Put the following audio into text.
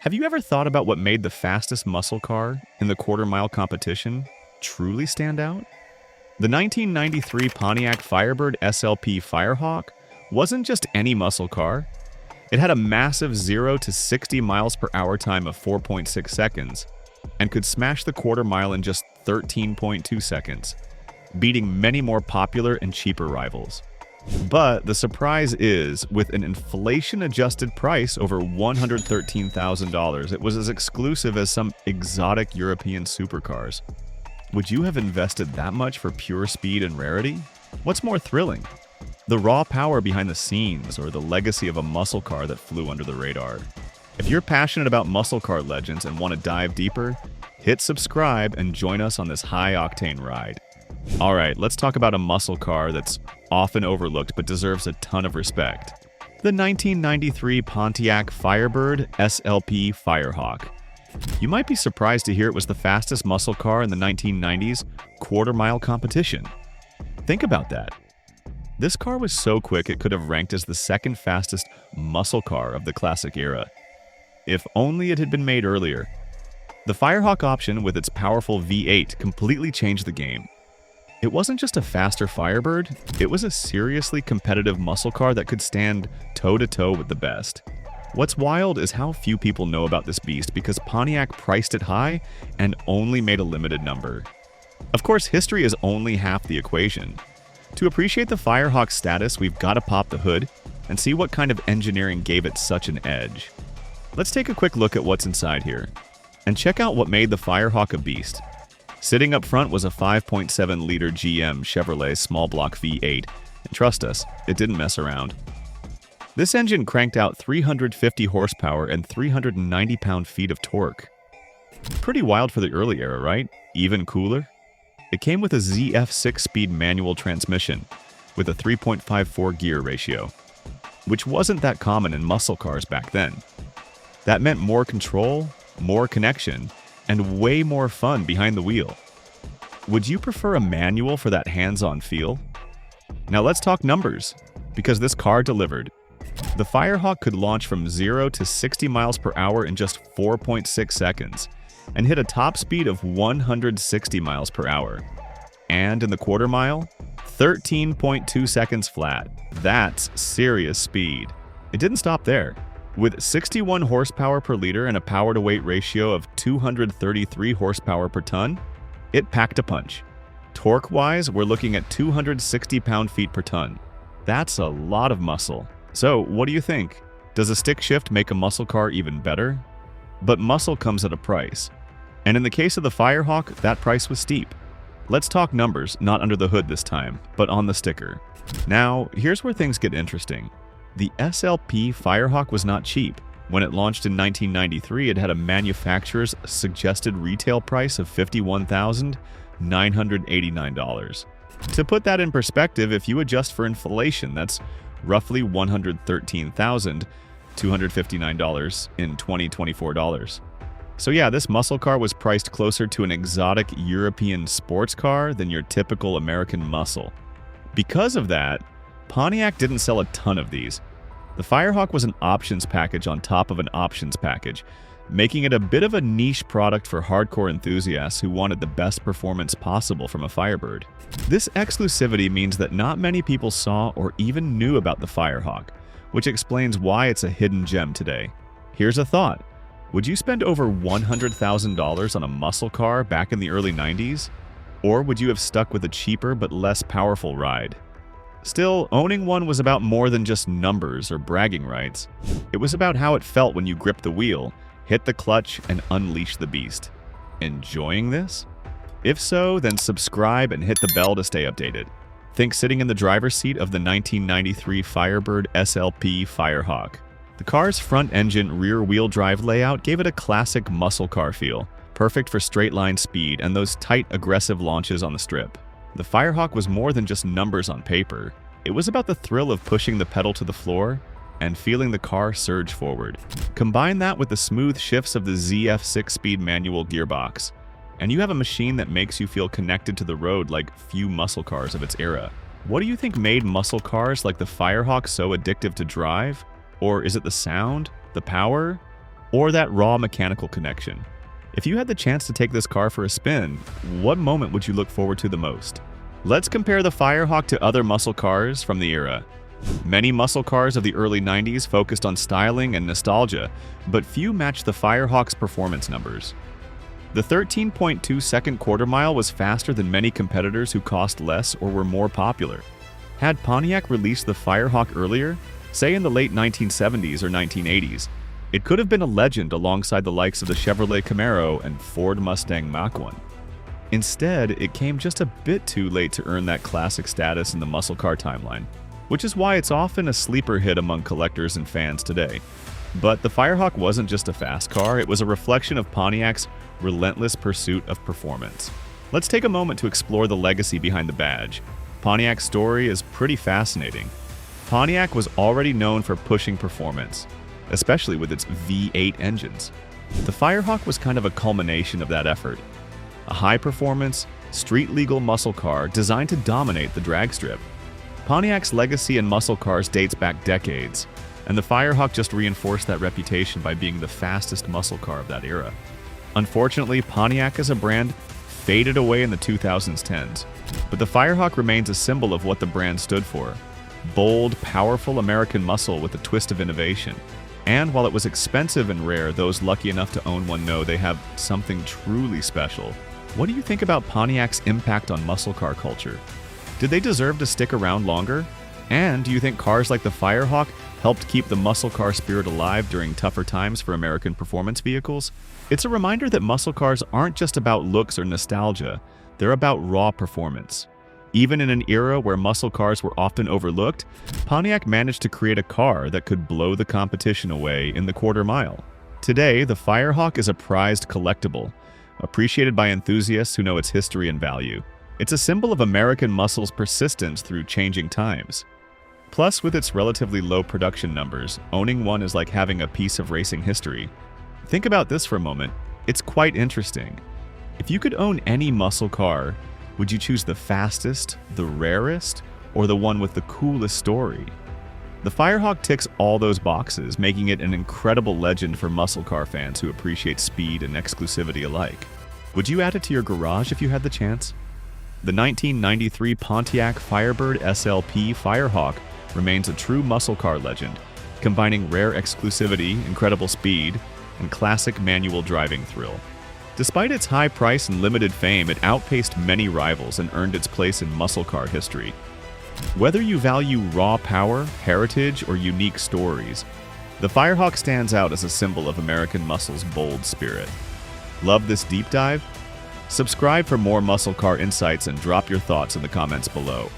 Have you ever thought about what made the fastest muscle car in the quarter-mile competition truly stand out? The 1993 Pontiac Firebird SLP Firehawk wasn't just any muscle car. It had a massive 0 to 60 miles per hour time of 4.6 seconds and could smash the quarter mile in just 13.2 seconds, beating many more popular and cheaper rivals. But the surprise is, with an inflation-adjusted price over $113,000, it was as exclusive as some exotic European supercars. Would you have invested that much for pure speed and rarity? What's more thrilling? The raw power behind the scenes, or the legacy of a muscle car that flew under the radar? If you're passionate about muscle car legends and want to dive deeper, hit subscribe and join us on this high-octane ride. Alright, let's talk about a muscle car that's often overlooked but deserves a ton of respect. The 1993 Pontiac Firebird SLP Firehawk. You might be surprised to hear it was the fastest muscle car in the 1990s quarter-mile competition. Think about that. This car was so quick it could have ranked as the second fastest muscle car of the classic era. If only it had been made earlier. The Firehawk option with its powerful V8 completely changed the game. It wasn't just a faster Firebird, it was a seriously competitive muscle car that could stand toe-to-toe with the best. What's wild is how few people know about this beast because Pontiac priced it high and only made a limited number. Of course, history is only half the equation. To appreciate the Firehawk's status, we've got to pop the hood and see what kind of engineering gave it such an edge. Let's take a quick look at what's inside here, and check out what made the Firehawk a beast. Sitting up front was a 5.7-liter GM Chevrolet small block V8, and trust us, it didn't mess around. This engine cranked out 350 horsepower and 390 pound-feet of torque. Pretty wild for the early era, right? Even cooler? It came with a ZF 6-speed manual transmission with a 3.54 gear ratio, which wasn't that common in muscle cars back then. That meant more control, more connection, and way more fun behind the wheel. Would you prefer a manual for that hands-on feel? Now let's talk numbers, because this car delivered. The Firehawk could launch from 0 to 60 miles per hour in just 4.6 seconds and hit a top speed of 160 miles per hour. And in the quarter mile, 13.2 seconds flat. That's serious speed. It didn't stop there. With 61 horsepower per liter and a power-to-weight ratio of 233 horsepower per ton, it packed a punch. Torque-wise, we're looking at 260 pound-feet per ton. That's a lot of muscle. So, what do you think? Does a stick shift make a muscle car even better? But muscle comes at a price. And in the case of the Firehawk, that price was steep. Let's talk numbers, not under the hood this time, but on the sticker. Now, here's where things get interesting. The SLP Firehawk was not cheap. When it launched in 1993, it had a manufacturer's suggested retail price of $51,989. To put that in perspective, if you adjust for inflation, that's roughly $113,259 in 2024 dollars. So yeah, this muscle car was priced closer to an exotic European sports car than your typical American muscle. Because of that, Pontiac didn't sell a ton of these. The Firehawk was an options package on top of an options package, making it a bit of a niche product for hardcore enthusiasts who wanted the best performance possible from a Firebird. This exclusivity means that not many people saw or even knew about the Firehawk, which explains why it's a hidden gem today. Here's a thought. Would you spend over $100,000 on a muscle car back in the early 90s? Or would you have stuck with a cheaper but less powerful ride? Still, owning one was about more than just numbers or bragging rights. It was about how it felt when you gripped the wheel, hit the clutch, and unleashed the beast. Enjoying this? If so, then subscribe and hit the bell to stay updated. Think sitting in the driver's seat of the 1993 Firebird SLP Firehawk. The car's front-engine rear-wheel drive layout gave it a classic muscle car feel, perfect for straight-line speed and those tight, aggressive launches on the strip. The Firehawk was more than just numbers on paper. It was about the thrill of pushing the pedal to the floor and feeling the car surge forward. Combine that with the smooth shifts of the ZF 6-speed manual gearbox, and you have a machine that makes you feel connected to the road like few muscle cars of its era. What do you think made muscle cars like the Firehawk so addictive to drive? Or is it the sound, the power, or that raw mechanical connection. If you had the chance to take this car for a spin, what moment would you look forward to the most? Let's compare the Firehawk to other muscle cars from the era. Many muscle cars of the early 90s focused on styling and nostalgia, but few matched the Firehawk's performance numbers. The 13.2-second quarter mile was faster than many competitors who cost less or were more popular. Had Pontiac released the Firehawk earlier, say in the late 1970s or 1980s, it could have been a legend alongside the likes of the Chevrolet Camaro and Ford Mustang Mach 1. Instead, it came just a bit too late to earn that classic status in the muscle car timeline, which is why it's often a sleeper hit among collectors and fans today. But the Firehawk wasn't just a fast car, it was a reflection of Pontiac's relentless pursuit of performance. Let's take a moment to explore the legacy behind the badge. Pontiac's story is pretty fascinating. Pontiac was already known for pushing performance, especially with its V8 engines. The Firehawk was kind of a culmination of that effort. A high-performance, street-legal muscle car designed to dominate the drag strip. Pontiac's legacy in muscle cars dates back decades, and the Firehawk just reinforced that reputation by being the fastest muscle car of that era. Unfortunately, Pontiac as a brand faded away in the 2010s, but the Firehawk remains a symbol of what the brand stood for: bold, powerful American muscle with a twist of innovation. And while it was expensive and rare, those lucky enough to own one know they have something truly special. What do you think about Pontiac's impact on muscle car culture? Did they deserve to stick around longer? And do you think cars like the Firehawk helped keep the muscle car spirit alive during tougher times for American performance vehicles? It's a reminder that muscle cars aren't just about looks or nostalgia, they're about raw performance. Even in an era where muscle cars were often overlooked, Pontiac managed to create a car that could blow the competition away in the quarter mile. Today, the Firehawk is a prized collectible, appreciated by enthusiasts who know its history and value. It's a symbol of American muscle's persistence through changing times. Plus, with its relatively low production numbers, owning one is like having a piece of racing history. Think about this for a moment. It's quite interesting. If you could own any muscle car, would you choose the fastest, the rarest, or the one with the coolest story? The Firehawk ticks all those boxes, making it an incredible legend for muscle car fans who appreciate speed and exclusivity alike. Would you add it to your garage if you had the chance? The 1993 Pontiac Firebird SLP Firehawk remains a true muscle car legend, combining rare exclusivity, incredible speed, and classic manual driving thrill. Despite its high price and limited fame, it outpaced many rivals and earned its place in muscle car history. Whether you value raw power, heritage, or unique stories, the Firehawk stands out as a symbol of American muscle's bold spirit. Love this deep dive? Subscribe for more muscle car insights and drop your thoughts in the comments below.